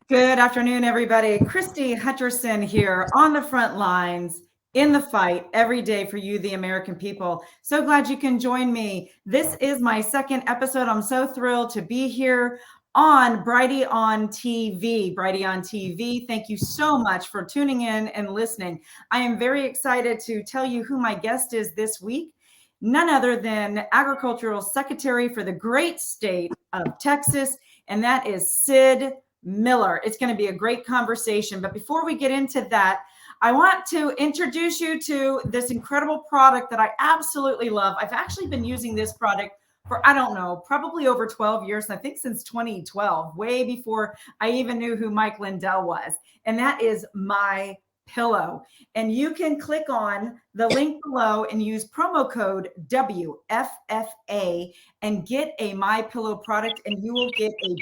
Good afternoon, everybody. Christie Hutcherson here on the front lines in the fight every day for you, the American people. So glad you can join me. This is my second episode. I'm so thrilled to be here on Brighty on TV. Brighty on TV. Thank you so much for tuning in and listening. I am very excited to tell you who my guest is this week. None other than Agricultural Secretary for the great state of Texas, and that is Sid Miller. It's going to be a great conversation. But before we get into that, I want to introduce you to this incredible product that I absolutely love. I've actually been using this product for, I don't know, probably over 12 years. I think since 2012, way before I even knew who Mike Lindell was. And that is My Pillow. And you can click on the link below and use promo code WFFA and get a My Pillow product, and you will get a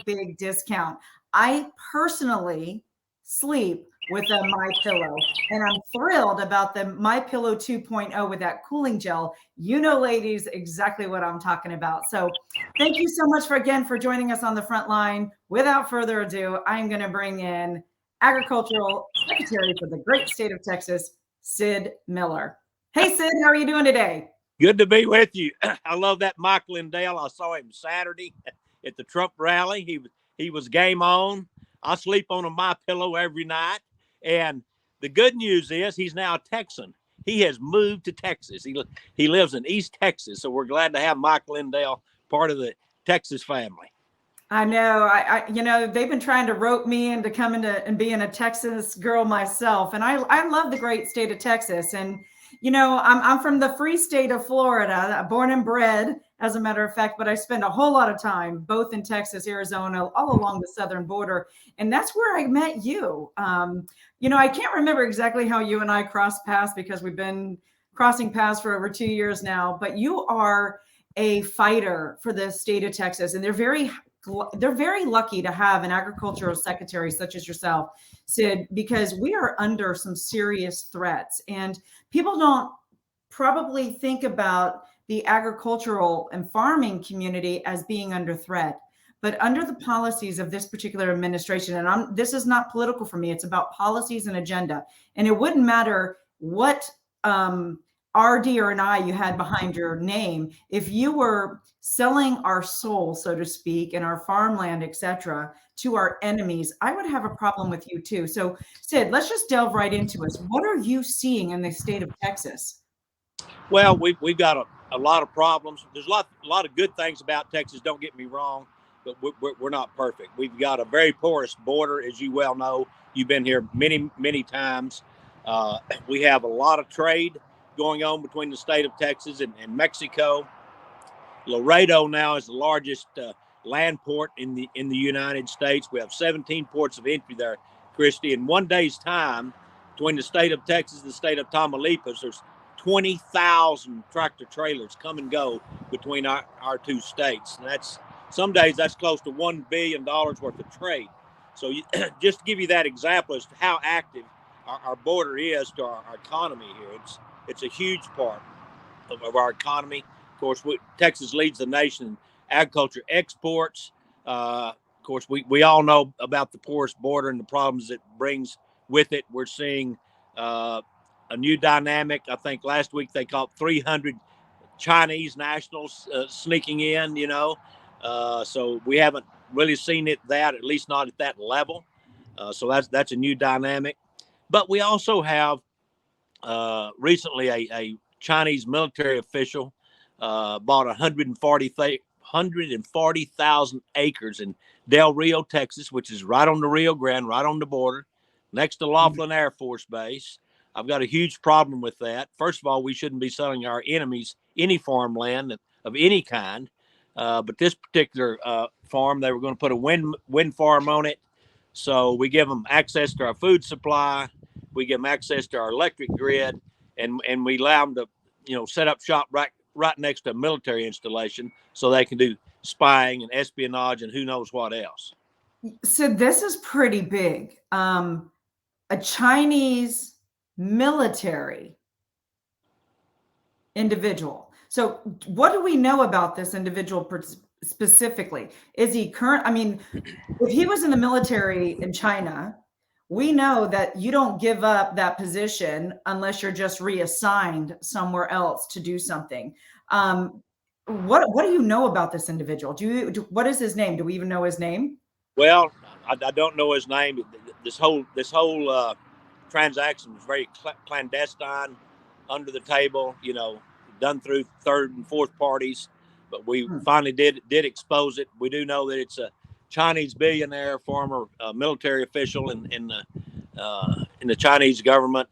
big discount. I personally sleep with a My Pillow, and I'm thrilled about the My Pillow 2.0 with that cooling gel. You know, ladies, exactly what I'm talking about. So thank you so much for joining us on the front line. Without further ado, I'm going to bring in Agricultural Secretary for the great state of Texas, Sid Miller. Hey, Sid, how are you doing today? Good to be with you. I love that Mike Lindell. I saw him Saturday at the Trump rally. He was game on. I sleep on a My Pillow every night. And the good news is he's now a Texan. He has moved to Texas. He lives in East Texas. So we're glad to have Mike Lindell part of the Texas family. I know. They've been trying to rope me into coming to and being a Texas girl myself, and I love the great state of Texas. And I'm from the free state of Florida, born and bred, as a matter of fact. But I spend a whole lot of time both in Texas, Arizona, all along the southern border, and that's where I met you. I can't remember exactly how you and I crossed paths because we've been crossing paths for over 2 years now. But you are a fighter for the state of Texas, and they're very lucky to have an agricultural secretary such as yourself, Sid, because we are under some serious threats. And people don't probably think about the agricultural and farming community as being under threat. But under the policies of this particular administration, and this is not political for me, it's about policies and agenda. And it wouldn't matter what RD or an I you had behind your name. If you were selling our soul, so to speak, and our farmland, etc., to our enemies, I would have a problem with you too. So, Sid, let's just delve right into it. What are you seeing in the state of Texas? Well, we've got a lot of problems. There's a lot of good things about Texas. Don't get me wrong, but we're not perfect. We've got a very porous border, as you well know. You've been here many times. We have a lot of trade going on between the state of Texas and Mexico. Laredo now is the largest land port in the United States. We have 17 ports of entry there, Christie. In one day's time, between the state of Texas and the state of Tamaulipas, there's 20,000 tractor trailers come and go between our two states. And some days that's close to $1 billion worth of trade. So just to give you that example as to how active our border is to our economy here, it's a huge part of our economy. Of course, Texas leads the nation in agriculture exports. Of course, we all know about the porous border and the problems it brings with it. We're seeing a new dynamic. I think last week they caught 300 Chinese nationals sneaking in, so we haven't really seen at least not at that level. So that's a new dynamic. But we also have recently a Chinese military official bought 140,000 acres in Del Rio, Texas, which is right on the Rio Grande, right on the border, next to Laughlin Air Force Base. I've got a huge problem with that. First of all, we shouldn't be selling our enemies any farmland of any kind. But this particular farm, they were going to put a wind farm on it. So we give them access to our food supply. We give them access to our electric grid, and we allow them to, set up shop right next to a military installation so they can do spying and espionage and who knows what else. So this is pretty big. A Chinese military individual. So what do we know about this individual specifically? Is he current? I mean, if he was in the military in China, we know that you don't give up that position unless you're just reassigned somewhere else to do something. Um, what do you know about this individual? What is his name? Do we even know his name? Well, I don't know his name. This whole transaction was very clandestine, under the table. Done through third and fourth parties. But we Hmm. finally did expose it. We do know that it's a Chinese billionaire, former military official in the Chinese government.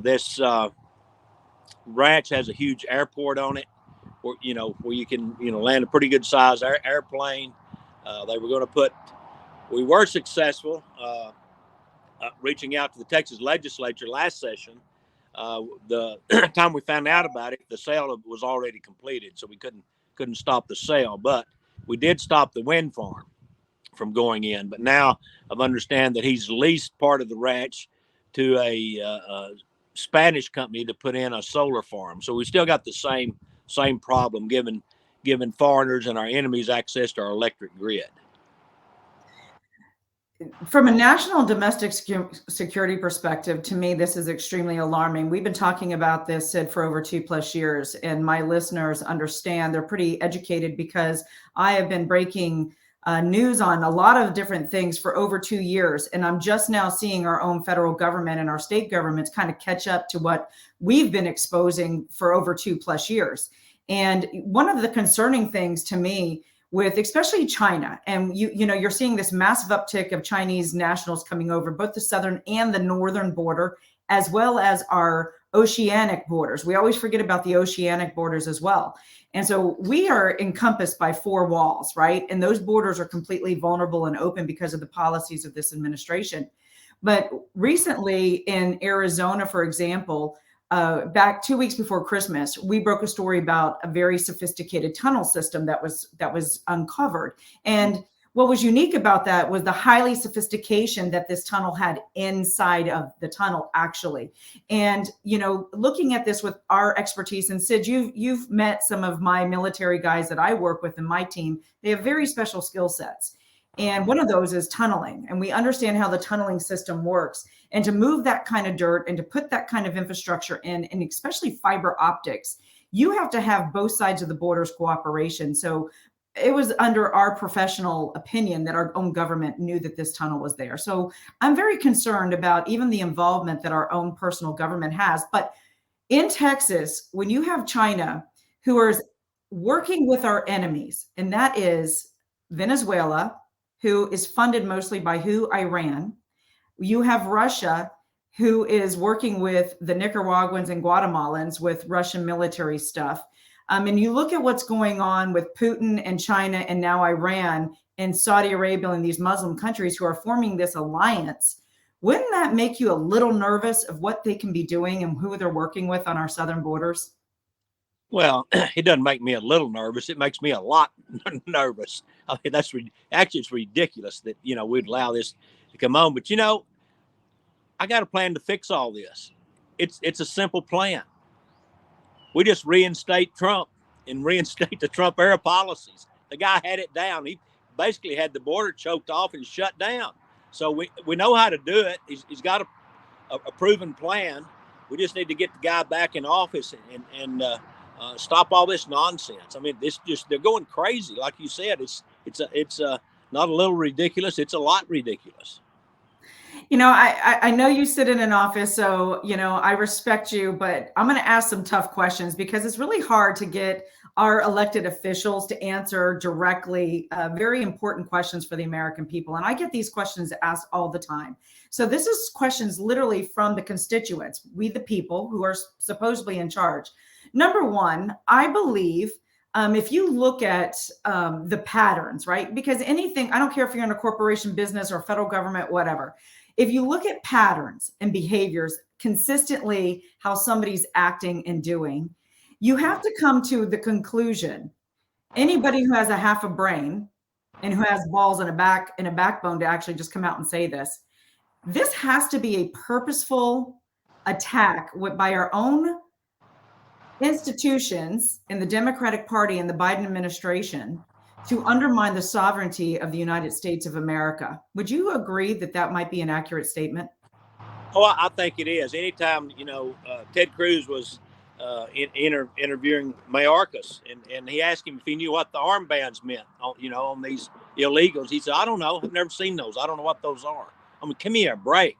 This ranch has a huge airport on it, where you can land a pretty good size airplane. They were going to put. We were successful reaching out to the Texas legislature last session. The time we found out about it, the sale was already completed, so we couldn't stop the sale. But we did stop the wind farm from going in. But now I've understand that he's leased part of the ranch to a Spanish company to put in a solar farm. So we still got the same problem, giving foreigners and our enemies access to our electric grid. From a national domestic security perspective, to me, this is extremely alarming. We've been talking about this, Sid, for over 2+ years, and my listeners understand. They're pretty educated because I have been breaking news on a lot of different things for over 2 years. And I'm just now seeing our own federal government and our state governments kind of catch up to what we've been exposing for over 2+ years. And one of the concerning things to me, with especially China, and you're seeing this massive uptick of Chinese nationals coming over both the southern and the northern border, as well as our oceanic borders. We always forget about the oceanic borders as well. And so we are encompassed by 4 walls, right? And those borders are completely vulnerable and open because of the policies of this administration. But recently in Arizona, for example, back 2 weeks before Christmas, we broke a story about a very sophisticated tunnel system that was uncovered. And what was unique about that was the highly sophistication that this tunnel had inside of the tunnel, actually. And looking at this with our expertise, and Sid, you've met some of my military guys that I work with in my team. They have very special skill sets. And one of those is tunneling. And we understand how the tunneling system works. And to move that kind of dirt and to put that kind of infrastructure in, and especially fiber optics, you have to have both sides of the border's cooperation. So it was under our professional opinion that our own government knew that this tunnel was there. So I'm very concerned about even the involvement that our own personal government has. But in Texas, when you have China, who are working with our enemies, and that is Venezuela, who is funded mostly by Iran. You have Russia, who is working with the Nicaraguans and Guatemalans with Russian military stuff. And you look at what's going on with Putin and China and now Iran and Saudi Arabia and these Muslim countries who are forming this alliance. Wouldn't that make you a little nervous of what they can be doing and who they're working with on our southern borders? Well, it doesn't make me a little nervous. It makes me a lot nervous. I mean, actually, it's ridiculous that, we'd allow this to come on. But, I got a plan to fix all this. It's a simple plan. We just reinstate Trump and reinstate the Trump era policies. The guy had it down. He basically had the border choked off and shut down. So we know how to do it. He's got a proven plan. We just need to get the guy back in office and stop all this nonsense. I mean, they're going crazy. Like you said, it's not a little ridiculous. It's a lot ridiculous. I know you sit in an office, so, I respect you, but I'm going to ask some tough questions because it's really hard to get our elected officials to answer directly very important questions for the American people. And I get these questions asked all the time. So this is questions literally from the constituents, we the people who are supposedly in charge. Number one, I believe if you look at the patterns, right? Because anything, I don't care if you're in a corporation, business, or federal government, whatever. If you look at patterns and behaviors consistently, how somebody's acting and doing, you have to come to the conclusion. Anybody who has a half a brain and who has balls and a backbone to actually just come out and say this has to be a purposeful attack by our own institutions in the Democratic Party and the Biden administration to undermine the sovereignty of the United States of America. Would you agree that that might be an accurate statement? Oh, I think it is. Anytime, Ted Cruz was interviewing Mayorkas, and he asked him if he knew what the armbands meant, on these illegals. He said, I don't know. I've never seen those. I don't know what those are. I mean, give me a break.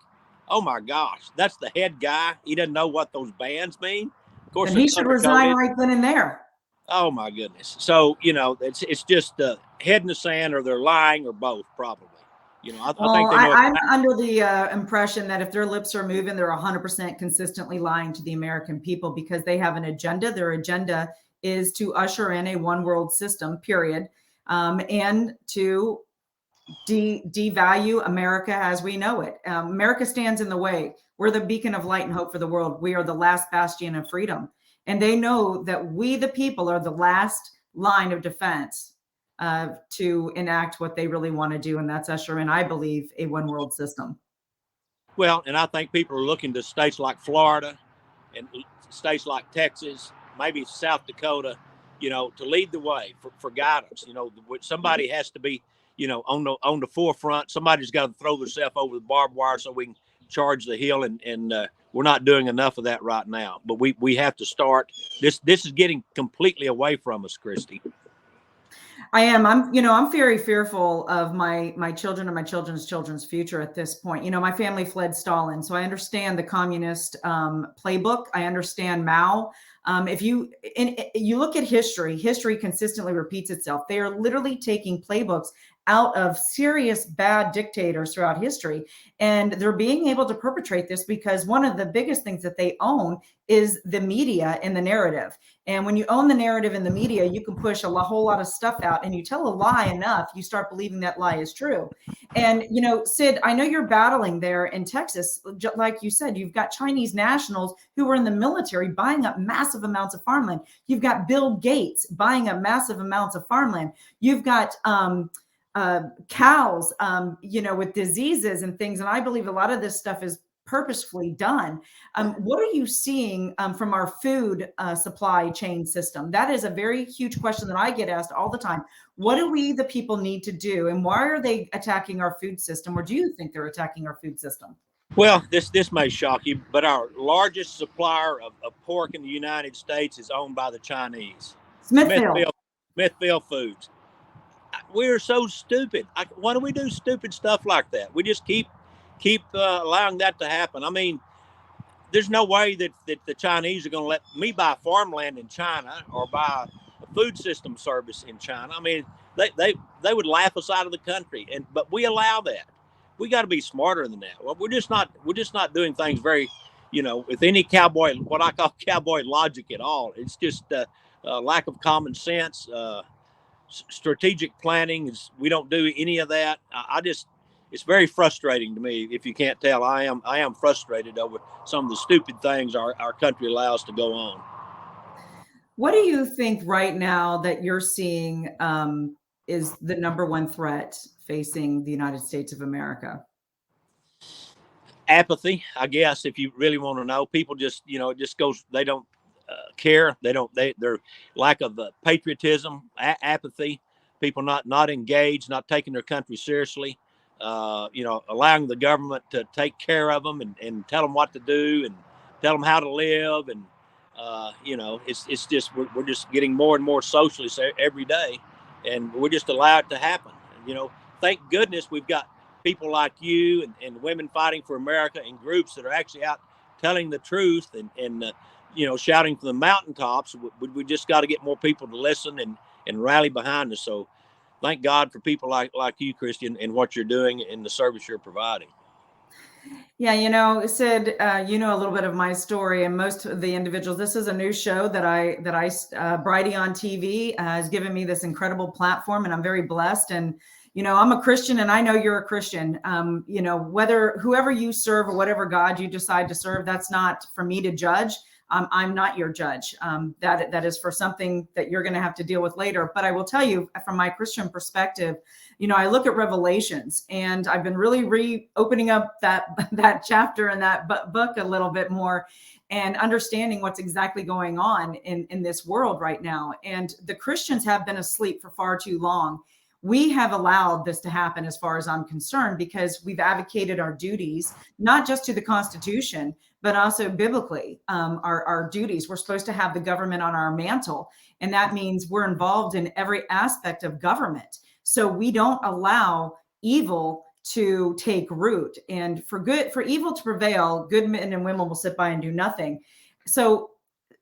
Oh, my gosh. That's the head guy. He doesn't know what those bands mean. Of course, And he should resign right then and there. Oh, my goodness. So, it's just head in the sand, or they're lying, or both, probably. I think they know. I'm under the impression that if their lips are moving, they're 100% consistently lying to the American people because they have an agenda. Their agenda is to usher in a one world system, period, and to devalue America as we know it. America stands in the way. We're the beacon of light and hope for the world. We are the last bastion of freedom. And they know that we, the people, are the last line of defense to enact what they really want to do. And that's usher in, I believe, a one world system. Well, and I think people are looking to states like Florida and states like Texas, maybe South Dakota, to lead the way for guidance. Somebody has to be, on the forefront. Somebody's got to throw themselves over the barbed wire so we can charge the hill. And we're not doing enough of that right now. But we have to start. This is getting completely away from us, Christie. I am. I'm very fearful of my children and my children's future at this point. My family fled Stalin, so I understand the communist playbook. I understand Mao. If you look at history consistently repeats itself. They are literally taking playbooks out of serious bad dictators throughout history, and they're being able to perpetrate this because one of the biggest things that they own is the media and the narrative. And when you own the narrative in the media, you can push a whole lot of stuff out, and you tell a lie enough, you start believing that lie is true. And, Sid, I know you're battling there in Texas. Like you said, you've got Chinese nationals who are in the military buying up massive amounts of farmland. You've got Bill Gates buying up massive amounts of farmland. You've got cows, with diseases and things. And I believe a lot of this stuff is purposefully done. What are you seeing from our food supply chain system? That is a very huge question that I get asked all the time. What do we, the people, need to do? And why are they attacking our food system? Or do you think they're attacking our food system? Well, this may shock you, but our largest supplier of pork in the United States is owned by the Chinese. Smithfield Foods. We're so stupid. Why do we do stupid stuff like that? We just keep allowing that to happen. I mean, there's no way that the Chinese are going to let me buy farmland in China or buy a food system service in China. I mean, they would laugh us out of the country, but we allow that. We got to be smarter than that. Well, we're just not doing things very, with any what I call cowboy logic at all. It's just lack of common sense. Strategic planning we don't do any of that. It's very frustrating to me. If you can't tell, I am frustrated over some of the stupid things our country allows to go on. What do you think right now that you're seeing is the number one threat facing the United States of America? Apathy, I guess, if you really want to know. People just, it just goes, they don't care. Their lack of patriotism, apathy, people not engaged, not taking their country seriously, allowing the government to take care of them and tell them what to do and tell them how to live. And, it's just, we're just getting more and more socialist every day, and we're just allowed it to happen. Thank goodness we've got people like you and women fighting for America and groups that are actually out telling the truth and shouting from the mountaintops. We just got to get more people to listen and rally behind us. So thank God for people like you, Christie, and what you're doing and the service you're providing. Yeah, Sid, a little bit of my story, and most of the individuals. This is a new show that I Bridie on TV has given me this incredible platform, and I'm very blessed. And I'm a Christian, and I know you're a Christian. Whether whoever you serve or whatever God you decide to serve, that's not for me to judge. I'm not your judge. That is for something that you're going to have to deal with later. But I will tell you, from my Christian perspective, I look at Revelations, and I've been really opening up that chapter and that book a little bit more, and understanding what's exactly going on in this world right now. And the Christians have been asleep for far too long. We have allowed this to happen, as far as I'm concerned, because we've advocated our duties, not just to the Constitution, but also biblically, our duties. We're supposed to have the government on our mantle, and that means we're involved in every aspect of government. So we don't allow evil to take root, and for evil to prevail, good men and women will sit by and do nothing. So,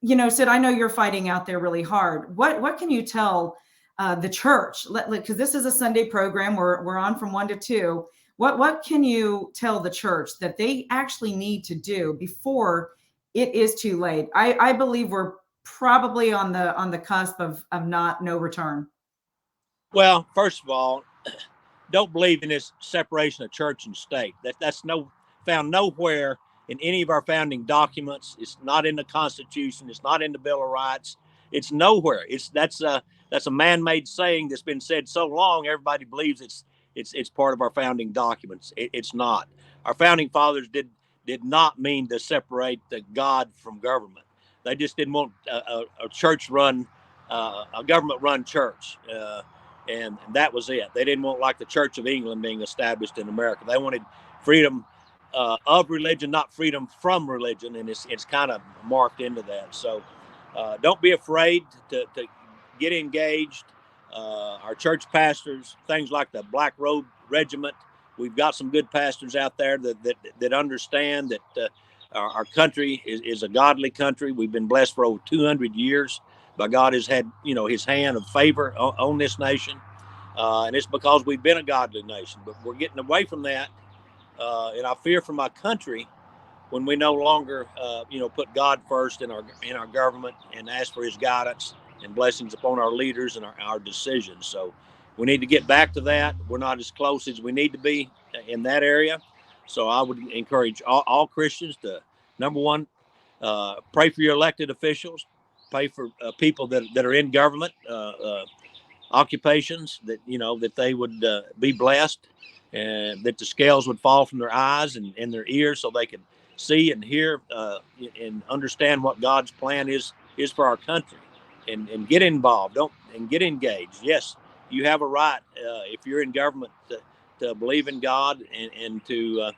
Sid, I know you're fighting out there really hard. What can you tell the church? Because this is a Sunday program. We're on from 1 to 2. What can you tell the church that they actually need to do before it is too late? I believe we're probably on the cusp of no return. Well, first of all, don't believe in this separation of church and state. That's found nowhere in any of our founding documents. It's not in the Constitution. It's not in the Bill of Rights. It's nowhere. That's a man-made saying that's been said so long. Everybody believes it's part of our founding documents. It's not. Our founding fathers did not mean to separate the God from government. They just didn't want a church-run, a government-run church. And that was it. They didn't want, like the Church of England being established in America. They wanted freedom of religion, not freedom from religion, and it's kind of marked into that. So don't be afraid to get engaged. Our church pastors, things like the Black Robe Regiment, we've got some good pastors out there that understand that our country is a godly country. We've been blessed for over 200 years. But God has had, his hand of favor on this nation. And it's because we've been a godly nation. But we're getting away from that. And I fear for my country when we no longer, put God first in our government and ask for his guidance and blessings upon our leaders and our decisions. So we need to get back to that. We're not as close as we need to be in that area. So I would encourage all Christians to, number one, pray for your elected officials. Pray for people that are in government occupations, that they would be blessed, and that the scales would fall from their eyes and their ears, so they can see and hear and understand what God's plan is for our country, and get involved. And get engaged. Yes, you have a right if you're in government to believe in God and to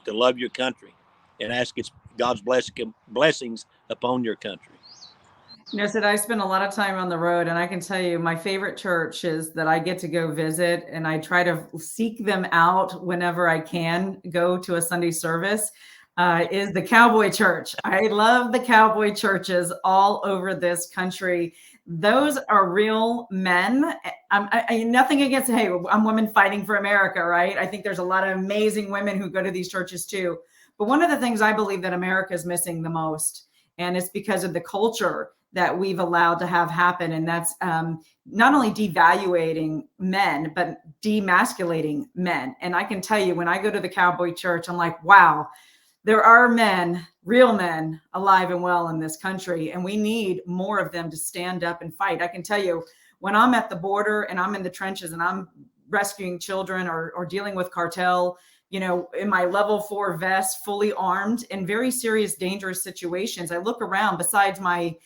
love your country and ask God's blessings upon your country. Sid, I spend a lot of time on the road, and I can tell you my favorite churches that I get to go visit, and I try to seek them out whenever I can go to a Sunday service, is the Cowboy Church. I love the Cowboy churches all over this country. Those are real men. I nothing against, hey, I'm women fighting for America, right? I think there's a lot of amazing women who go to these churches too. But one of the things I believe that America is missing the most, and it's because of the culture that we've allowed to have happen. And that's not only devaluating men, but demasculating men. And I can tell you, when I go to the Cowboy Church, I'm like, wow, there are men, real men, alive and well in this country. And we need more of them to stand up and fight. I can tell you, when I'm at the border and I'm in the trenches and I'm rescuing children or dealing with cartel, in my level 4 vest, fully armed in very serious, dangerous situations, I look around. Besides my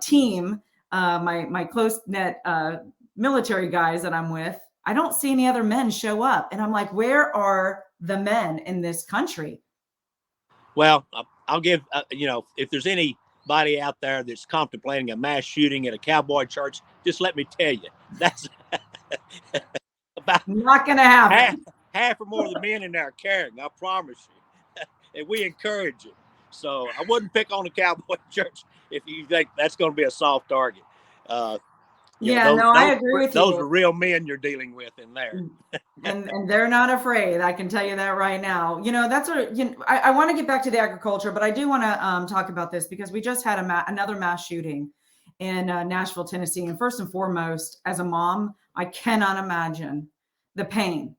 team, my close knit military guys that I'm with, I don't see any other men show up. And I'm like, where are the men in this country? Well, I'll give, if there's anybody out there that's contemplating a mass shooting at a Cowboy church, just let me tell you, that's about not going to happen. Half or more of the men in there are caring, I promise you. And we encourage it. So I wouldn't pick on the Cowboy church if you think that's going to be a soft target. I agree with you. Those are real men you're dealing with in there. and they're not afraid. I can tell you that right now. That's I want to get back to the agriculture, but I do want to talk about this because we just had another mass shooting in Nashville, Tennessee. And first and foremost, as a mom, I cannot imagine the pain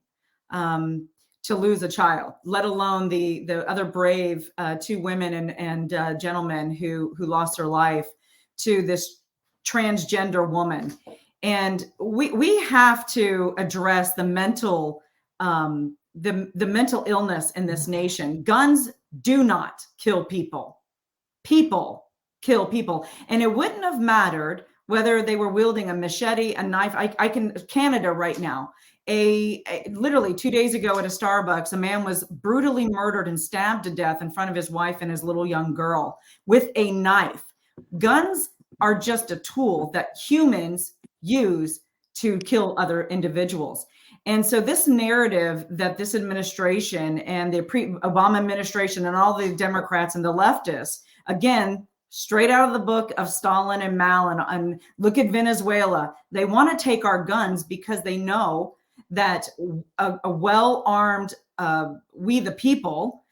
to lose a child, let alone the other brave two women and gentlemen who lost their life to this transgender woman. And we have to address the mental the mental illness in this nation. Guns do not kill people. People kill people. And it wouldn't have mattered whether they were wielding a machete, a knife. I can, Canada right now, literally 2 days ago at a Starbucks, a man was brutally murdered and stabbed to death in front of his wife and his little young girl with a knife. Guns are just a tool that humans use to kill other individuals. And so this narrative that this administration and the Obama administration and all the Democrats and the leftists, again, straight out of the book of Stalin and Mao, and look at Venezuela, they want to take our guns because they know that a well-armed, we the people,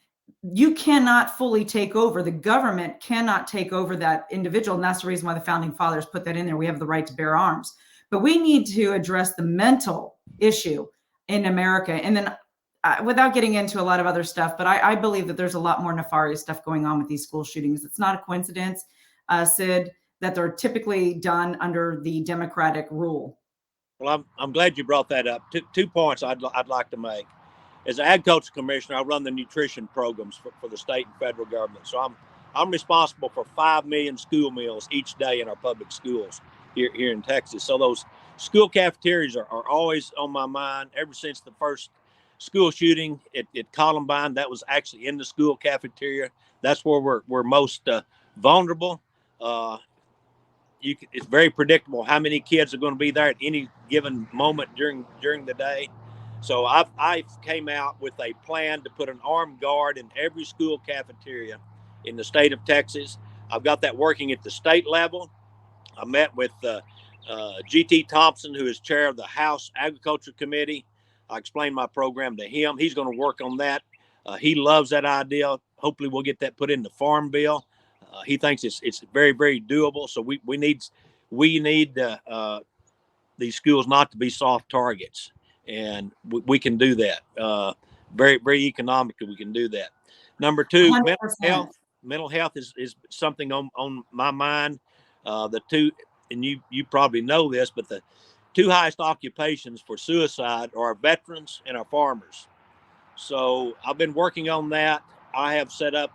you cannot fully take over. The government cannot take over that individual. And that's the reason why the founding fathers put that in there. We have the right to bear arms. But we need to address the mental issue in America. And then without getting into a lot of other stuff, but I believe that there's a lot more nefarious stuff going on with these school shootings. It's not a coincidence, Sid, that they're typically done under the Democratic rule. Well, I'm glad you brought that up. Two points I'd like to make. As an agriculture commissioner, I run the nutrition programs for the state and federal government. So I'm responsible for 5 million school meals each day in our public schools here in Texas. So those school cafeterias are always on my mind. Ever since the first school shooting at Columbine, that was actually in the school cafeteria. That's where we're most vulnerable. It's very predictable how many kids are going to be there at any given moment during the day. So I came out with a plan to put an armed guard in every school cafeteria in the state of Texas. I've got that working at the state level. I met with G.T. Thompson, who is chair of the House Agriculture Committee. I explained my program to him. He's going to work on that. He loves that idea. Hopefully we'll get that put in the farm bill. He thinks it's very, very doable. So we need these schools not to be soft targets. And we can do that. Very, very economically, we can do that. Number two, 100%. mental health is something on my mind. The two, and you probably know this, but the two highest occupations for suicide are our veterans and our farmers. So I've been working on that. I have set up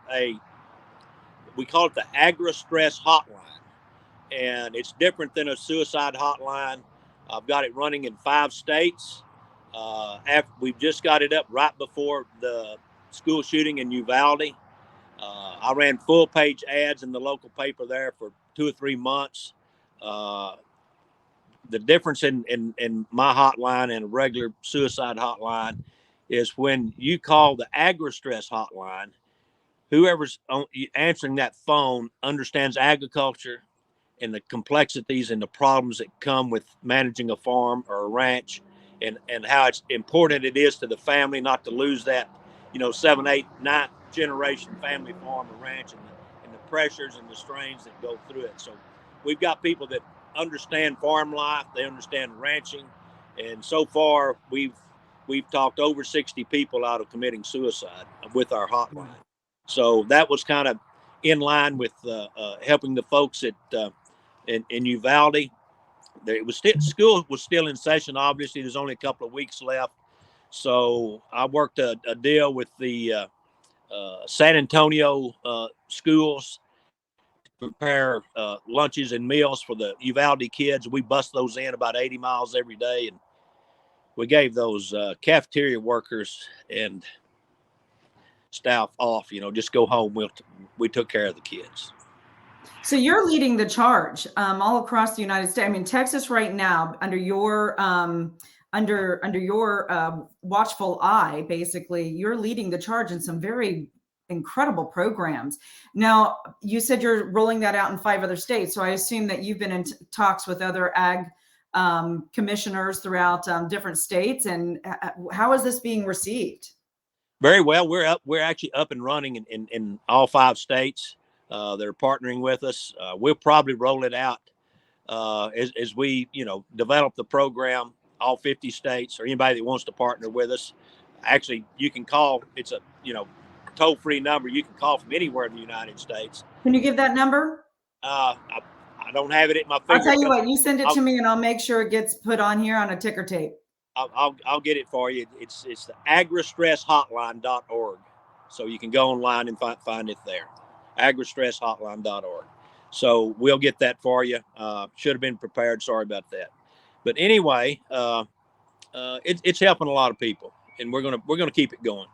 we call it the Agri-Stress Hotline, and it's different than a suicide hotline. I've got it running in 5 states. We've just got it up right before the school shooting in Uvalde. I ran full page ads in the local paper there for 2 or 3 months. The difference in my hotline and a regular suicide hotline is when you call the Agri-Stress Hotline, whoever's answering that phone understands agriculture and the complexities and the problems that come with managing a farm or a ranch, and how it's important it is to the family not to lose that, 7, 8, 9th generation family farm or ranch, and the pressures and the strains that go through it. So we've got people that understand farm life, they understand ranching, and so far we've talked over 60 people out of committing suicide with our hotline. So that was kind of in line with helping the folks in Uvalde. School was still in session. Obviously, there's only a couple of weeks left. So I worked a deal with the San Antonio schools to prepare lunches and meals for the Uvalde kids. We bust those in about 80 miles every day, and we gave those cafeteria workers and staff off. Just go home. We took care of the kids. So you're leading the charge all across the United States. I mean, Texas right now, under your watchful eye, basically, you're leading the charge in some very incredible programs. Now, you said you're rolling that out in 5 other states. So I assume that you've been in talks with other ag commissioners throughout different states. And how is this being received? Very well. We're actually up and running in all 5 states. They're partnering with us. We'll probably roll it out as we, develop the program, all 50 states, or anybody that wants to partner with us. Actually, you can call. It's a toll-free number. You can call from anywhere in the United States. Can you give that number? I don't have it at my I'll tell you fingertips. what, you send it to me and I'll make sure it gets put on here on a ticker tape. I'll get it for you. It's the agristresshotline.org. So you can go online and find it there. agristresshotline.org. So we'll get that for you. Should have been prepared. Sorry about that. But anyway, it's helping a lot of people, and we're gonna keep it going.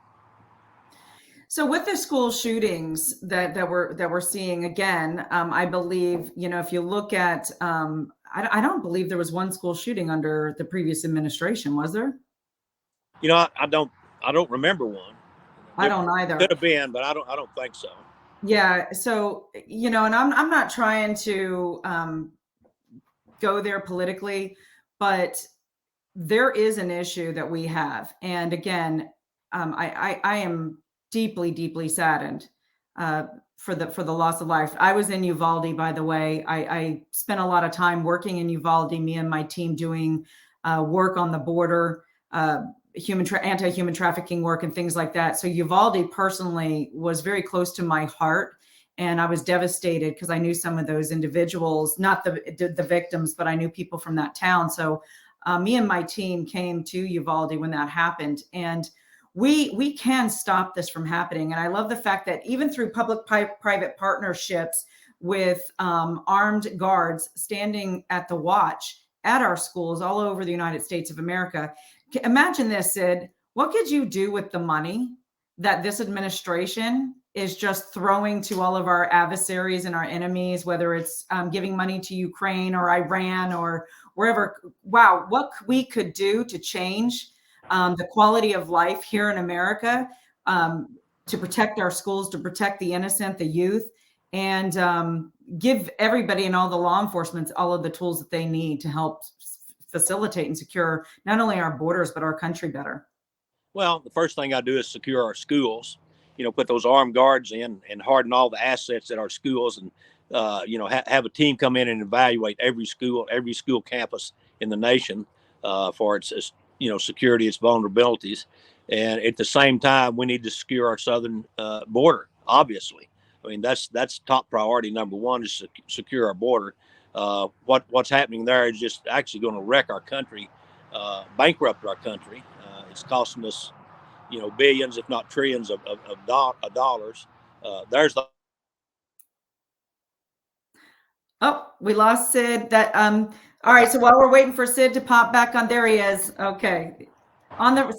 So with the school shootings that we're seeing again, I believe, if you look at, I don't believe there was one school shooting under the previous administration, was there? I don't remember one. I don't either. Could have been, but I don't think so. Yeah. So, and I'm not trying to go there politically, but there is an issue that we have. And again, I am deeply, deeply saddened for the loss of life. I was in Uvalde, by the way. I spent a lot of time working in Uvalde, me and my team doing work on the border, anti-human trafficking work and things like that. So Uvalde personally was very close to my heart. And I was devastated because I knew some of those individuals, not the victims, but I knew people from that town. So me and my team came to Uvalde when that happened. And we can stop this from happening. And I love the fact that even through public-private partnerships with armed guards standing at the watch at our schools all over the United States of America. Imagine this, Sid. What could you do with the money that this administration is just throwing to all of our adversaries and our enemies, whether it's giving money to Ukraine or Iran or wherever? Wow, what we could do to change the quality of life here in America, to protect our schools, to protect the innocent, the youth, and give everybody and all the law enforcement all of the tools that they need to help facilitate and secure not only our borders, but our country better. Well, the first thing I do is secure our schools, put those armed guards in and harden all the assets at our schools, and, have a team come in and evaluate every school campus in the nation for its, security, its vulnerabilities. And at the same time, we need to secure our southern border, obviously. I mean, that's top priority. Number one is secure our border. What's happening there is just actually going to wreck our country, bankrupt our country. It's costing us, billions, if not trillions of dollars. There's the. Oh, we lost Sid. All right. So while we're waiting for Sid to pop back on, there he is. Okay.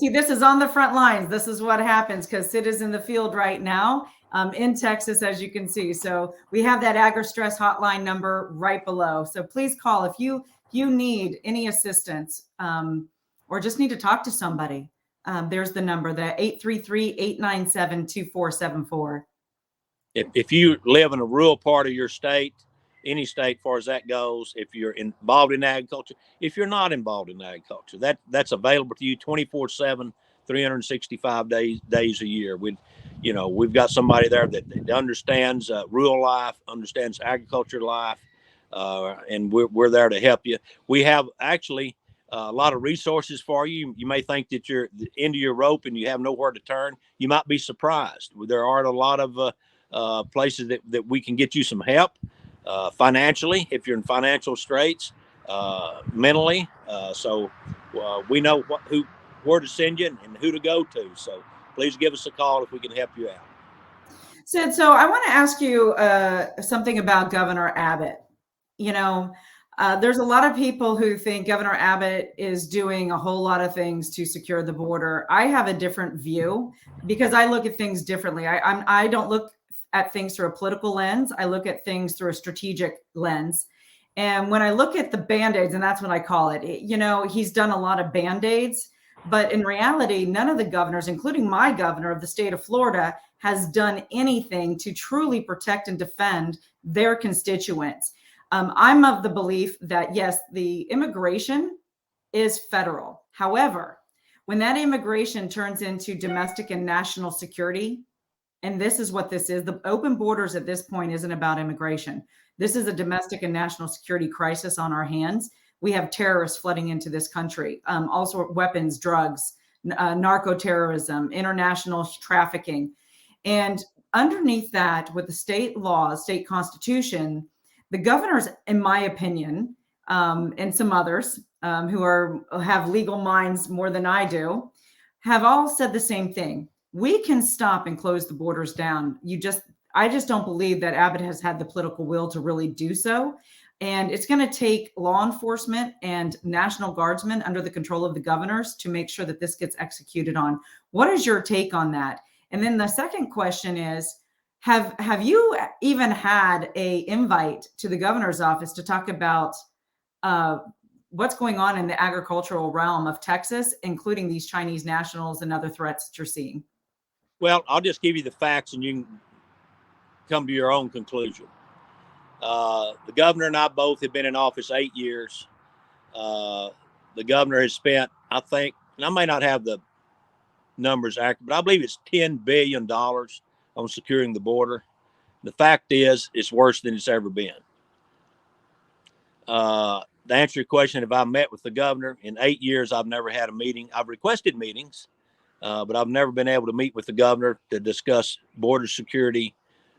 This is on the front lines. This is what happens because Sid is in the field right now, in Texas, as you can see. So we have that AgriStress hotline number right below. So please call if you need any assistance, or just need to talk to somebody. There's the number, the 833-897-2474. If you live in a rural part of your state, any state, far as that goes, if you're involved in agriculture, if you're not involved in agriculture, that's available to you 24/7, 365 days a year. We've got somebody there that understands rural life, understands agriculture life, and we're there to help you. We have actually a lot of resources for you. You may think that you're the end of your rope and you have nowhere to turn. You might be surprised. There are a lot of places that we can get you some help. Financially, if you're in financial straits, mentally. So we know where to send you and who to go to. So please give us a call if we can help you out. Sid, so I want to ask you something about Governor Abbott. There's a lot of people who think Governor Abbott is doing a whole lot of things to secure the border. I have a different view because I look at things differently. I don't look at things through a political lens. I look at things through a strategic lens. And when I look at the Band-Aids, and that's what I call it, he's done a lot of Band-Aids, but in reality, none of the governors, including my governor of the state of Florida, has done anything to truly protect and defend their constituents. I'm of the belief that, yes, the immigration is federal. However, when that immigration turns into domestic and national security, and this is what this is. The open borders at this point isn't about immigration. This is a domestic and national security crisis on our hands. We have terrorists flooding into this country, also weapons, drugs, narco terrorism, international trafficking. And underneath that, with the state laws, state constitution, the governors, in my opinion, and some others who have legal minds more than I do, have all said the same thing. We can stop and close the borders down. I just don't believe that Abbott has had the political will to really do so. And it's going to take law enforcement and National Guardsmen under the control of the governors to make sure that this gets executed on. What is your take on that? And then the second question is, have you even had a invite to the governor's office to talk about what's going on in the agricultural realm of Texas, including these Chinese nationals and other threats that you're seeing? Well, I'll just give you the facts and you can come to your own conclusion. The governor and I both have been in office 8 years. The governor has spent, I think, and I may not have the numbers accurate, but I believe it's $10 billion on securing the border. The fact is, it's worse than it's ever been. To answer your question, have I met with the governor? In 8 years, I've never had a meeting. I've requested meetings, but I've never been able to meet with the governor to discuss border security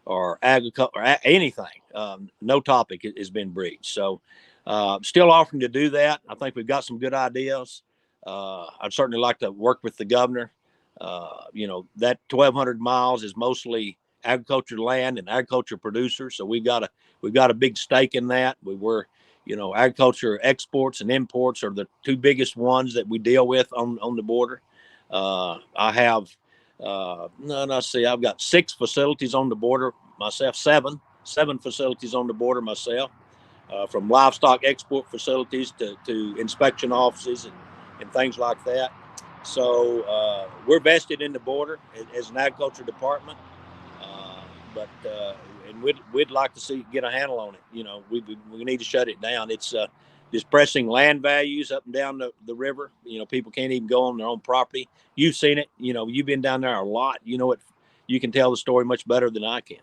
or agriculture or anything. No topic has been breached. So still offering to do that. I think we've got some good ideas. I'd certainly like to work with the governor. That 1,200 miles is mostly agriculture land and agriculture producers. So we've got a big stake in that. Agriculture exports and imports are the two biggest ones that we deal with on the border. I've got 6 facilities on the border myself, seven facilities on the border myself, from livestock export facilities to inspection offices and things like that. So we're vested in the border as an agriculture department, and we'd like to get a handle on it. We need to shut it down. It's just pressing land values up and down the river. People can't even go on their own property. You've seen it. You've been down there a lot. You can tell the story much better than I can.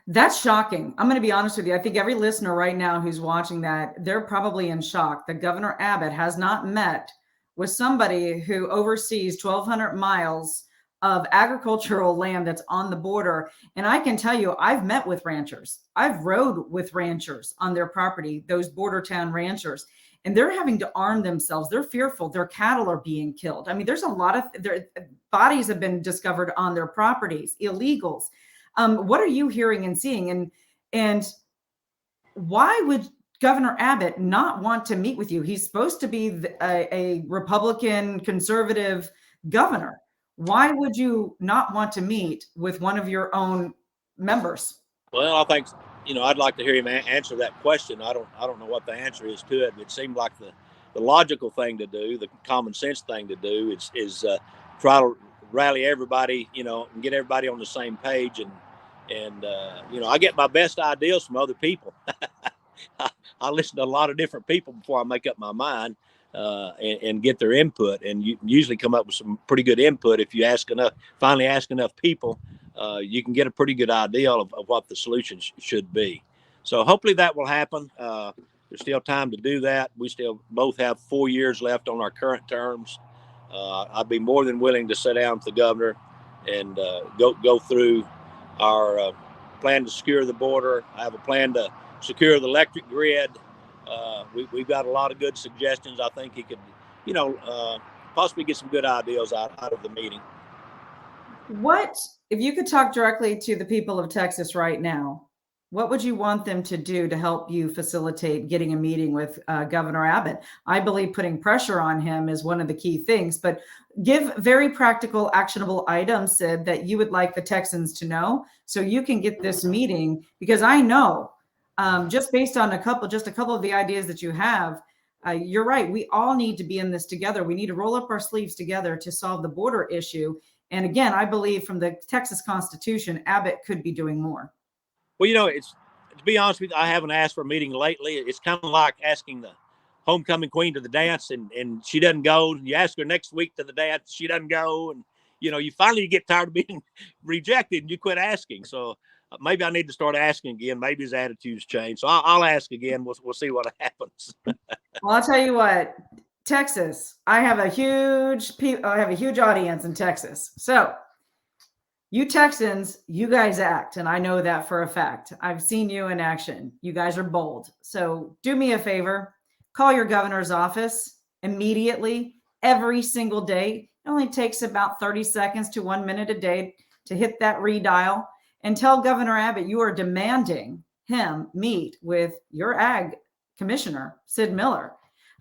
That's shocking. I'm going to be honest with you. I think every listener right now who's watching that, they're probably in shock that Governor Abbott has not met with somebody who oversees 1,200 miles of agricultural land that's on the border. And I can tell you, I've met with ranchers. I've rode with ranchers on their property, those border town ranchers, and they're having to arm themselves. They're fearful. Their cattle are being killed. I mean, there's a lot of their bodies have been discovered on their properties, illegals. What are you hearing and seeing? And why would Governor Abbott not want to meet with you? He's supposed to be a Republican conservative governor. Why would you not want to meet with one of your own members? Well, I think, I'd like to hear him answer that question. I don't know what the answer is to it. It seemed like the logical thing to do, the common sense thing to do is try to rally everybody, and get everybody on the same page. And I get my best ideas from other people. I listen to a lot of different people before I make up my mind. And get their input, and you usually come up with some pretty good input. If you finally ask enough people, you can get a pretty good idea of what the solution should be. So hopefully that will happen. There's still time to do that. We still both have 4 years left on our current terms. I'd be more than willing to sit down with the governor and go through our plan to secure the border. I have a plan to secure the electric grid. We've got a lot of good suggestions. I think he could, possibly get some good ideas out of the meeting. What, if you could talk directly to the people of Texas right now, what would you want them to do to help you facilitate getting a meeting with Governor Abbott? I believe putting pressure on him is one of the key things, but give very practical, actionable items, Sid, that you would like the Texans to know so you can get this meeting, because I know just based on a couple of the ideas that you have, you're right. We all need to be in this together. We need to roll up our sleeves together to solve the border issue. And again, I believe from the Texas Constitution, Abbott could be doing more. Well, it's, to be honest with you, I haven't asked for a meeting lately. It's kind of like asking the homecoming queen to the dance and she doesn't go. You ask her next week to the dance, she doesn't go. And, you finally get tired of being rejected and you quit asking. So maybe I need to start asking again. Maybe his attitude's changed. So I'll ask again. We'll see what happens. Well, I'll tell you what, Texas. I have a huge audience in Texas. So you Texans, you guys act, and I know that for a fact. I've seen you in action. You guys are bold. So do me a favor, call your governor's office immediately, every single day. It only takes about 30 seconds to 1 minute a day to hit that redial, and tell Governor Abbott you are demanding him meet with your ag commissioner, Sid Miller.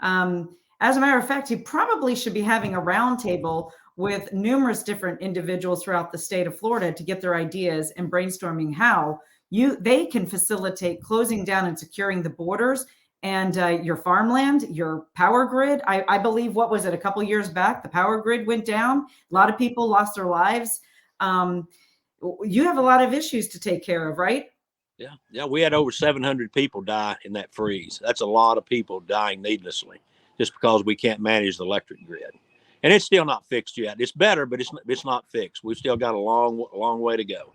As a matter of fact, he probably should be having a roundtable with numerous different individuals throughout the state of Florida to get their ideas and brainstorming how they can facilitate closing down and securing the borders and your farmland, your power grid. I believe, what was it, a couple years back, the power grid went down. A lot of people lost their lives. You have a lot of issues to take care of, right? Yeah. We had over 700 people die in that freeze. That's a lot of people dying needlessly just because we can't manage the electric grid. And it's still not fixed yet. It's better, but it's not fixed. We've still got a long way to go.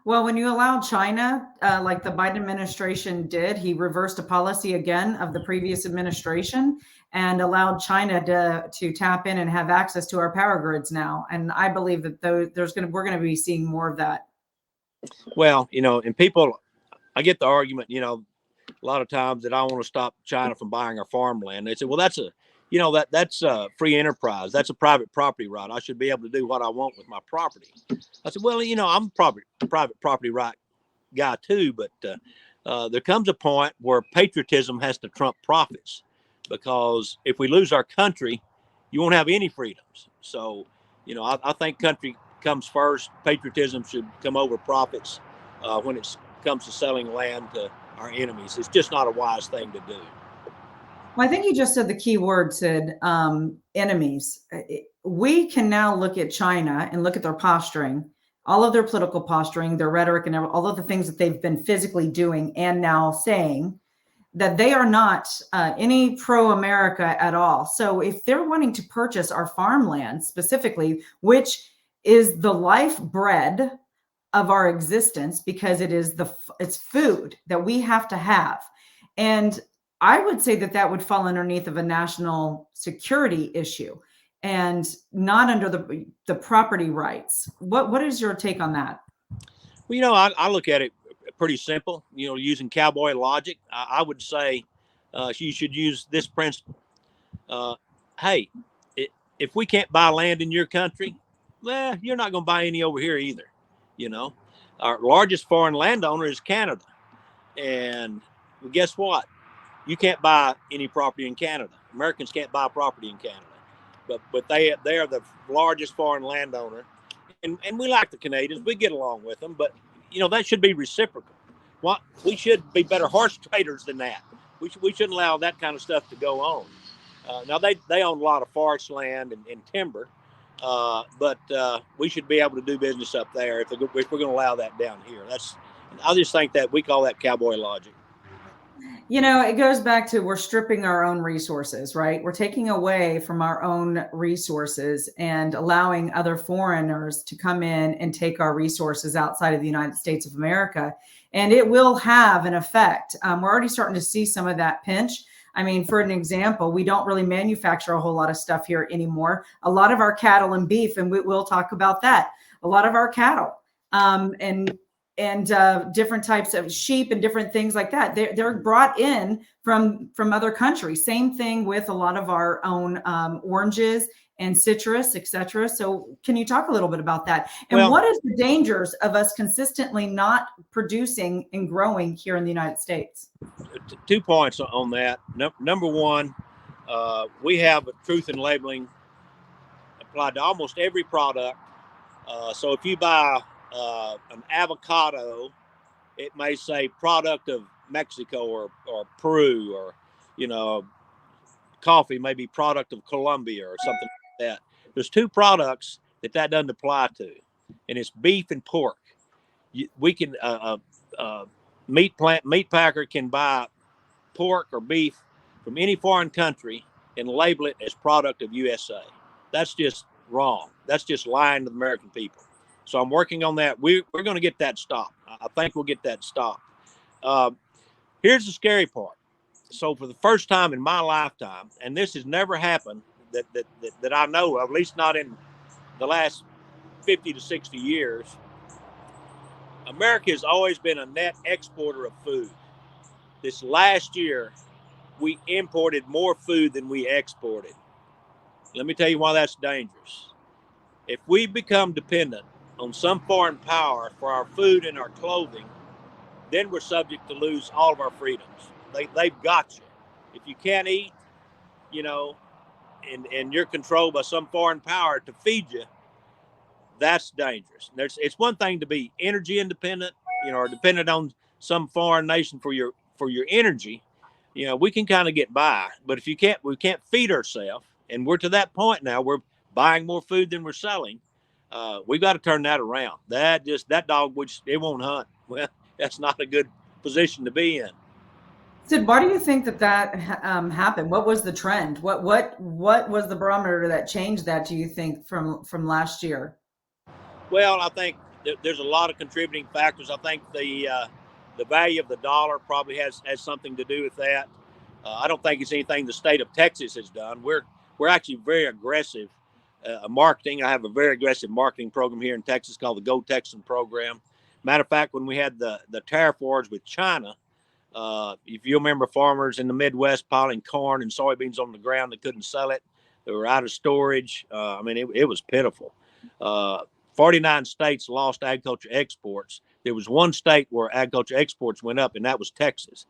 Well, when you allow China, like the Biden administration did, he reversed a policy again of the previous administration and allowed China to tap in and have access to our power grids now. And I believe that we're going to be seeing more of that. Well, and people, I get the argument, a lot of times that I want to stop China from buying our farmland. They say, well, that's a free enterprise. That's a private property right. I should be able to do what I want with my property. I said, well, I'm a private property right guy too, but there comes a point where patriotism has to trump profits, because if we lose our country, you won't have any freedoms. So, I think country comes first. Patriotism should come over profits when it comes to selling land to our enemies. It's just not a wise thing to do. Well, I think you just said the key word, Sid, enemies. We can now look at China and look at their posturing, all of their political posturing, their rhetoric, and all of the things that they've been physically doing and now saying that they are not any pro-America at all. So if they're wanting to purchase our farmland specifically, which is the lifeblood of our existence, because it's food that we have to have. And I would say that would fall underneath of a national security issue and not under the property rights. What is your take on that? Well, I look at it pretty simple, using cowboy logic. I would say you should use this principle. Hey, if we can't buy land in your country, well, you're not going to buy any over here either. Our largest foreign landowner is Canada. And guess what? You can't buy any property in Canada. Americans can't buy property in Canada, but they are the largest foreign landowner, and we like the Canadians. We get along with them, but that should be reciprocal. We should be better horse traders than that. We shouldn't allow that kind of stuff to go on. Now they own a lot of forest land and timber, but we should be able to do business up there if we're going to allow that down here. I just think that we call that cowboy logic. It goes back to, we're stripping our own resources, right? We're taking away from our own resources and allowing other foreigners to come in and take our resources outside of the United States of America. And it will have an effect. We're already starting to see some of that pinch. I mean, for an example, we don't really manufacture a whole lot of stuff here anymore. A lot of our cattle and beef, and we'll talk about that. A lot of our cattle and different types of sheep and different things like that, they're brought in from other countries. Same thing with a lot of our own oranges and citrus, etc. So can you talk a little bit about that? And what is the dangers of us consistently not producing and growing here in the United States? 2 points on that. Number one, we have a truth in labeling applied to almost every product. So if you buy an avocado, it may say product of Mexico or Peru, or coffee may be product of Colombia or something like that. There's 2 products that doesn't apply to, and it's beef and pork. We can meat packer can buy pork or beef from any foreign country and label it as product of USA. That's just wrong. That's just lying to the American people. So I'm working on that. We're going to get that stopped. I think we'll get that stopped. Here's the scary part. So for the first time in my lifetime, and this has never happened that I know of, at least not in the last 50 to 60 years, America has always been a net exporter of food. This last year, we imported more food than we exported. Let me tell you why that's dangerous. If we become dependent on some foreign power for our food and our clothing, then we're subject to lose all of our freedoms. They've got you. If you can't eat, you know, and you're controlled by some foreign power to feed you, that's dangerous. It's one thing to be energy independent, or dependent on some foreign nation for your energy. We can kind of get by, but if we can't feed ourselves, and we're to that point now. We're buying more food than we're selling. We've got to turn that around. That dog, which it won't hunt. Well, that's not a good position to be in. Sid, why do you think that happened? What was the trend? What was the barometer that changed that? Do you think from last year? Well, I think there's a lot of contributing factors. I think the value of the dollar probably has something to do with that. I don't think it's anything the state of Texas has done. We're actually very aggressive marketing. I have a very aggressive marketing program here in Texas called the Go Texan program. Matter of fact, when we had the tariff wars with China, if you remember, farmers in the Midwest piling corn and soybeans on the ground, they couldn't sell it. They were out of storage. It was pitiful. 49 states lost agriculture exports. There was one state where agriculture exports went up, and that was Texas.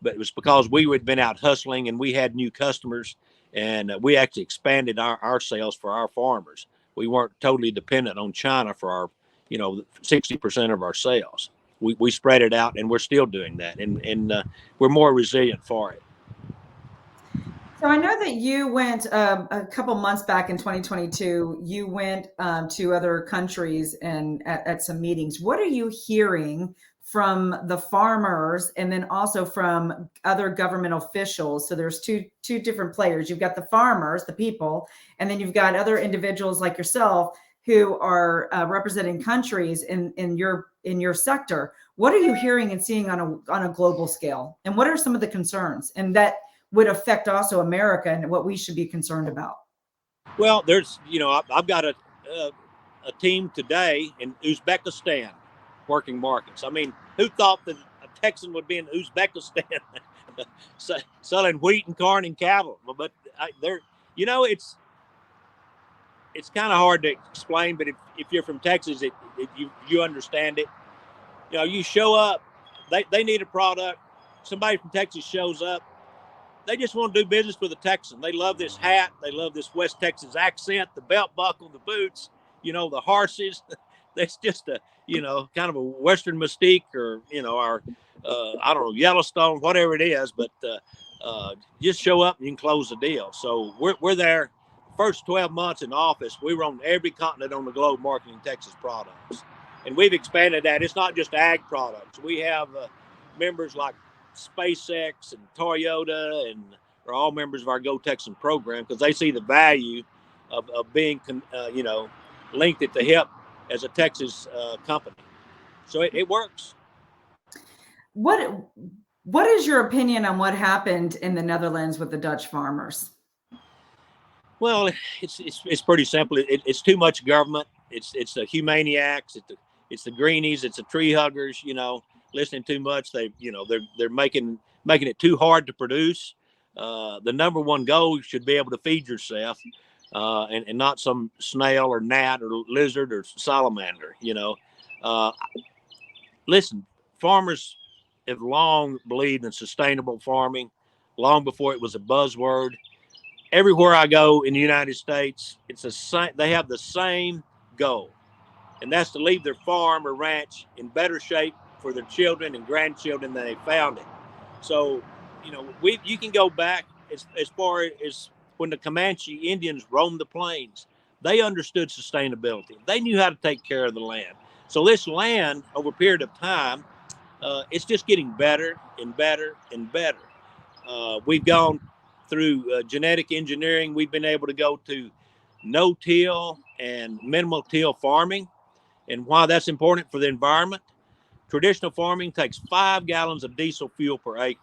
But it was because we had been out hustling and we had new customers, and we actually expanded our sales for our farmers. We weren't totally dependent on China for our, 60% of our sales. We spread it out, and we're still doing that, and we're more resilient for it. So I know that you went a couple months back in 2022. You went to other countries and at some meetings. What are you hearing from the farmers, and then also from other government officials? So there's two different players. You've got the farmers, the people, and then you've got other individuals like yourself who are representing countries in your sector. What are you hearing and seeing on a global scale, and what are some of the concerns, and that would affect also America and what we should be concerned about? Well, there's, I've got a team today in Uzbekistan working markets. I mean, who thought that a Texan would be in Uzbekistan selling wheat and corn and cattle? But it's kind of hard to explain. But if you're from Texas, you understand it. You show up, they need a product. Somebody from Texas shows up. They just want to do business with a Texan. They love this hat. They love this West Texas accent, the belt buckle, the boots, the horses. That's just kind of a Western mystique, or, our, I don't know, Yellowstone, whatever it is, but just show up and you can close the deal. So we're there. First 12 months in office, we were on every continent on the globe marketing Texas products. And we've expanded that. It's not just ag products. We have members like SpaceX and Toyota, and are all members of our Go Texan program because they see the value of being, linked at the hip as a Texas company. So it works. What is your opinion on what happened in the Netherlands with the Dutch farmers? Well, it's pretty simple. It's too much government. It's the humaniacs. It's the greenies. It's the tree huggers. Listening too much. They're making it too hard to produce. The number one goal should be able to feed yourself, and not some snail or gnat or lizard or salamander. Listen, farmers have long believed in sustainable farming, long before it was a buzzword. Everywhere I go in the United States, they have the same goal, and that's to leave their farm or ranch in better shape for their children and grandchildren than they found it. So, you can go back as far as when the Comanche Indians roamed the plains. They understood sustainability. They knew how to take care of the land. So this land, over a period of time, it's just getting better and better and better. We've gone through genetic engineering. We've been able to go to no-till and minimal-till farming. And why that's important for the environment, traditional farming takes 5 gallons of diesel fuel per acre.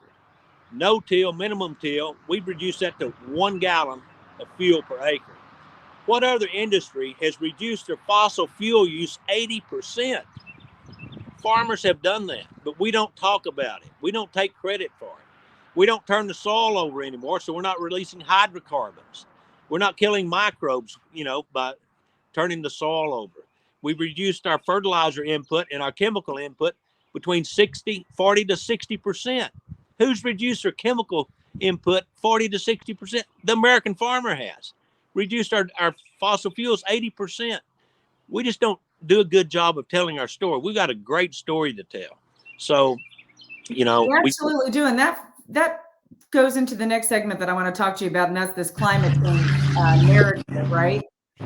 no-till, minimum till, we've reduced that to 1 gallon of fuel per acre. What other industry has reduced their fossil fuel use 80%? Farmers have done that, but we don't talk about it. We don't take credit for it. We don't turn the soil over anymore, so we're not releasing hydrocarbons. We're not killing microbes, by turning the soil over. We've reduced our fertilizer input and our chemical input between 40 to 60%. Who's reduced their chemical input 40 to 60%? The American farmer has. Reduced our fossil fuels 80%. We just don't do a good job of telling our story. We've got a great story to tell. So, we absolutely do. And that goes into the next segment that I want to talk to you about, and that's this climate change narrative, right?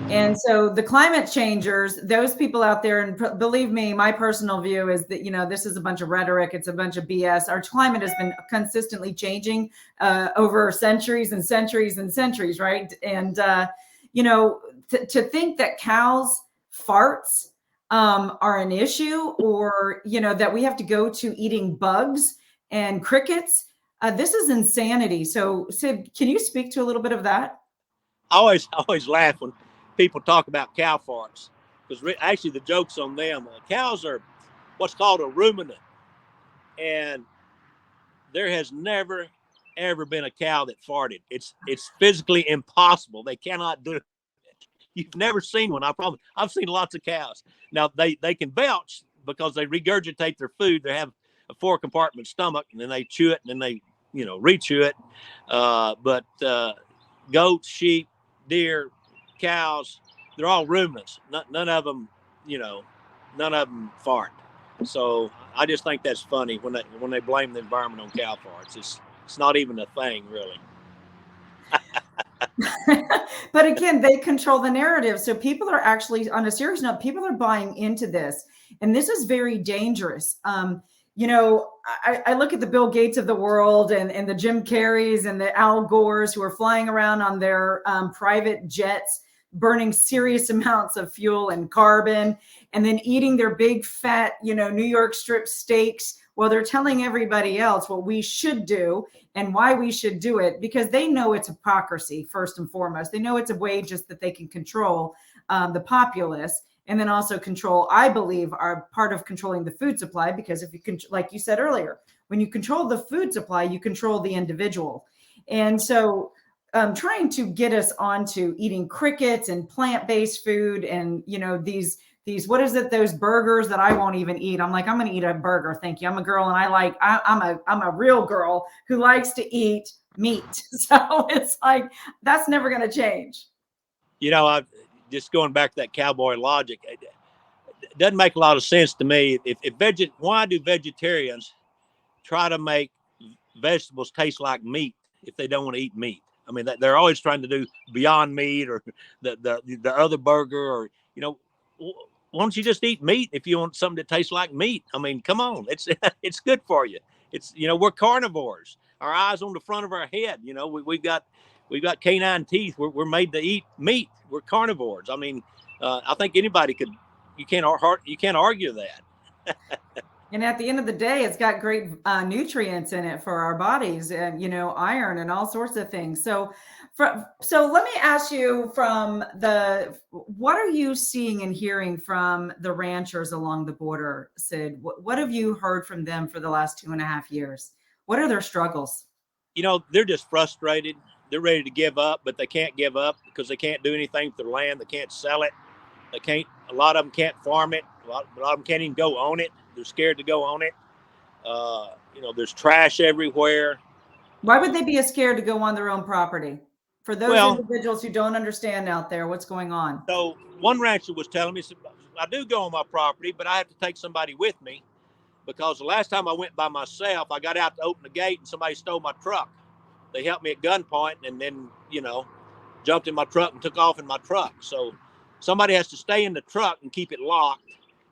And so the climate changers, those people out there, and believe me, my personal view is that, this is a bunch of rhetoric. It's a bunch of BS. Our climate has been consistently changing over centuries and centuries and centuries, right? And, to think that cows' farts are an issue, or, that we have to go to eating bugs and crickets, this is insanity. So, Sid, can you speak to a little bit of that? I always laugh when people talk about cow farts, because actually the joke's on them. Cows are what's called a ruminant, and there has never ever been a cow that farted. It's physically impossible. They cannot do it. You've never seen one, I promise. I've seen lots of cows. Now they can belch because they regurgitate their food. They have a 4-compartment stomach, and then they chew it, and then they rechew it. But goats, sheep, deer, cows, they're all ruminants. None of them fart. So I just think that's funny when they blame the environment on cow farts. It's not even a thing, really. But again, they control the narrative. So people are actually, on a serious note, people are buying into this, and this is very dangerous. I look at the Bill Gates of the world and the Jim Carreys and the Al Gores who are flying around on their private jets, burning serious amounts of fuel and carbon, and then eating their big fat, New York strip steaks, while they're telling everybody else what we should do and why we should do it, because they know it's hypocrisy, first and foremost. They know it's a way just that they can control the populace, and then also control, I believe, are part of controlling the food supply, because if you can, like you said earlier, when you control the food supply, you control the individual. And so trying to get us onto eating crickets and plant-based food and, these, what is it, those burgers that I won't even eat. I'm like, I'm going to eat a burger. Thank you. I'm a girl, and I'm a real girl who likes to eat meat. So it's like, that's never going to change. I just going back to that cowboy logic, it doesn't make a lot of sense to me. Why do vegetarians try to make vegetables taste like meat if they don't want to eat meat? I mean, they're always trying to do Beyond Meat or the other burger, or, why don't you just eat meat if you want something that tastes like meat? I mean, come on, it's good for you. It's, we're carnivores. Our eyes on the front of our head. We've got canine teeth. We're made to eat meat. We're carnivores. I mean, I think anybody could. You can't argue that. And at the end of the day, it's got great nutrients in it for our bodies, and iron and all sorts of things. So let me ask you, what are you seeing and hearing from the ranchers along the border, Sid? What have you heard from them for the last 2.5 years? What are their struggles? They're just frustrated. They're ready to give up, but they can't give up because they can't do anything with their land. They can't sell it. A lot of them can't farm it. A lot of them can't even go on it. They're scared to go on it. There's trash everywhere. Why would they be scared to go on their own property? For those individuals who don't understand out there, what's going on? So one rancher was telling me, I do go on my property, but I have to take somebody with me, because the last time I went by myself, I got out to open the gate and somebody stole my truck. They helped me at gunpoint and then, jumped in my truck and took off in my truck. So somebody has to stay in the truck and keep it locked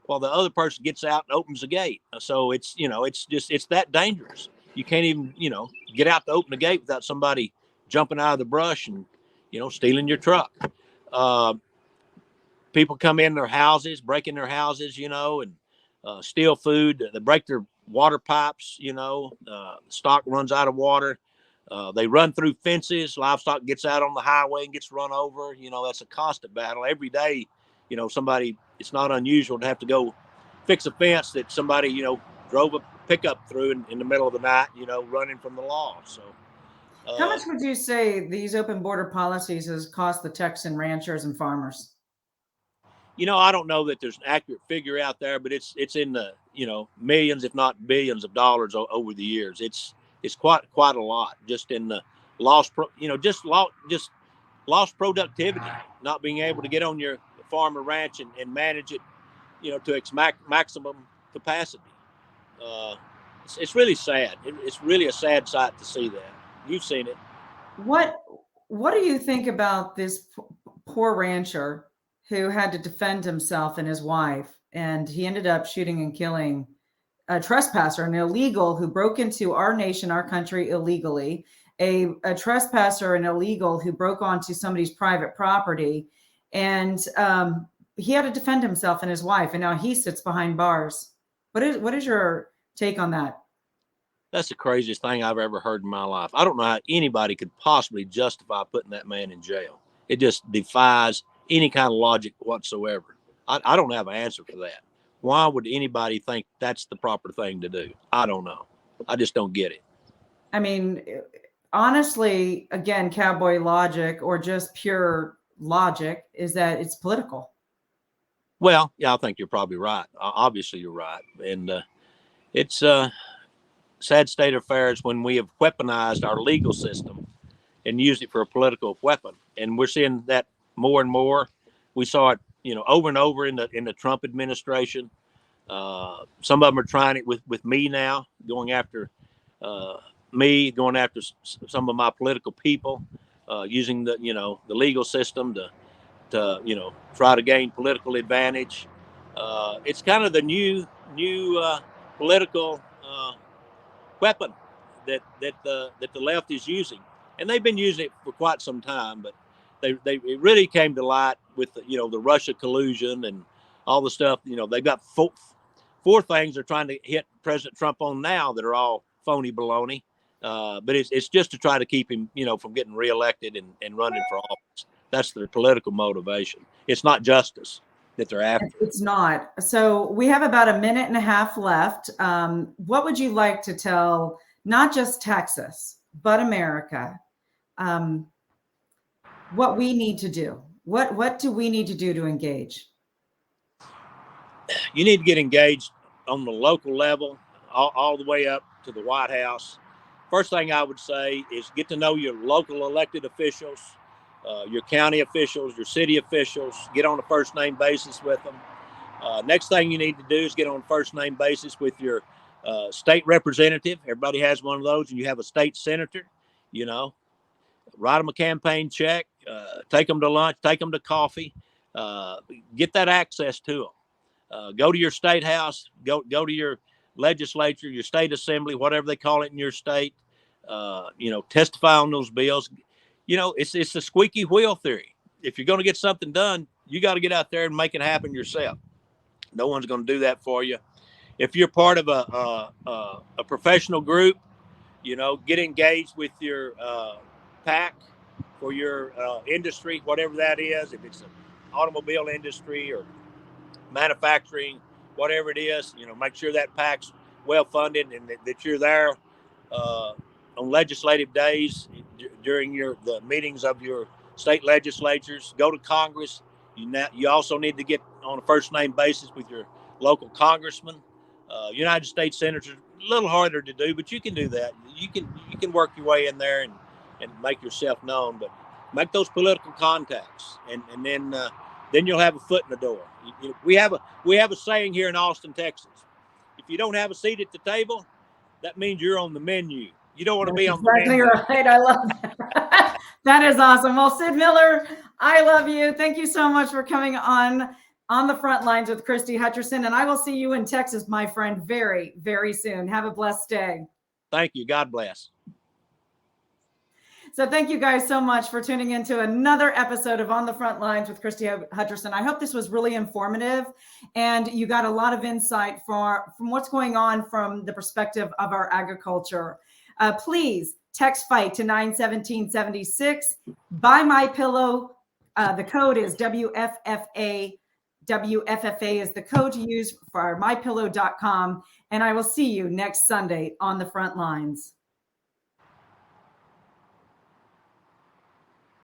while the other person gets out and opens the gate. So it's that dangerous. You can't even, get out to open the gate without somebody jumping out of the brush and, stealing your truck. People come in their houses, break in their houses, and steal food. They break their water pipes, stock runs out of water. They run through fences. Livestock gets out on the highway and gets run over. That's a constant battle every day. Somebody, it's not unusual to have to go fix a fence that somebody, drove a pickup through in the middle of the night, running from the law. So, how much would you say these open border policies has cost the Texan ranchers and farmers? I don't know that there's an accurate figure out there, but it's in the, millions, if not billions of dollars over the years. It's quite a lot just in the lost productivity, not being able to get on your farm or ranch and manage it, to its maximum capacity. It's really sad. It's really a sad sight to see that. You've seen it. What do you think about this poor rancher who had to defend himself and his wife, and he ended up shooting and killing a trespasser, an illegal who broke into our nation, our country illegally, a trespasser, an illegal who broke onto somebody's private property, and he had to defend himself and his wife, and now he sits behind bars. What is your take on that? That's the craziest thing I've ever heard in my life. I don't know how anybody could possibly justify putting that man in jail. It just defies any kind of logic whatsoever. I don't have an answer for that. Why would anybody think that's the proper thing to do? I don't know. I just don't get it. I mean, honestly, again, cowboy logic or just pure logic is that it's political. Well, yeah, I think you're probably right. Obviously, you're right. And it's sad state of affairs when we have weaponized our legal system and used it for a political weapon. And we're seeing that more and more. We saw it, over and over in the Trump administration. Some of them are trying it with me now, going after going after some of my political people, using the legal system to try to gain political advantage. It's kind of the new political weapon that the left is using, and they've been using it for quite some time. But it really came to light with the Russia collusion and all the stuff. They've got four things they're trying to hit President Trump on now that are all phony baloney. But it's just to try to keep him, from getting reelected and running for office. That's their political motivation. It's not justice that they're after. It's not. So we have about a minute and a half left. What would you like to tell not just Texas, but America, what we need to do? What do we need to do to engage? You need to get engaged on the local level, all the way up to the White House. First thing I would say is get to know your local elected officials, your county officials, your city officials. Get on a first name basis with them. Next thing you need to do is get on a first name basis with your state representative. Everybody has one of those, and you have a state senator. Write them a campaign check, take them to lunch, take them to coffee, get that access to them. Go to your state house, go to your legislature, your state assembly, whatever they call it in your state. Testify on those bills. It's the squeaky wheel theory. If you're going to get something done, you got to get out there and make it happen yourself. No one's going to do that for you. If you're part of a professional group, get engaged with your PAC for your industry, whatever that is. If it's an automobile industry or manufacturing, whatever it is, make sure that PAC's well funded and that you're there on legislative days during the meetings of your state legislatures. Go to Congress. You also need to get on a first name basis with your local congressman. United States senators, a little harder to do, but you can do that. You can work your way in there and make yourself known, but make those political contacts, and then you'll have a foot in the door. We have a saying here in Austin, Texas. If you don't have a seat at the table, that means you're on the menu. You don't want to be on the menu. Exactly right. I love that. That is awesome. Well, Sid Miller, I love you. Thank you so much for coming on the front lines with Christie Hutcherson, and I will see you in Texas, my friend, very, very soon. Have a blessed day. Thank you. God bless. So thank you guys so much for tuning into another episode of On the Front Lines with Christie Hutcherson. I hope this was really informative and you got a lot of insight from what's going on from the perspective of our agriculture. Please text FIGHT to 91776. Buy My Pillow. The code is WFFA. WFFA is the code to use for mypillow.com. And I will see you next Sunday on the Front Lines.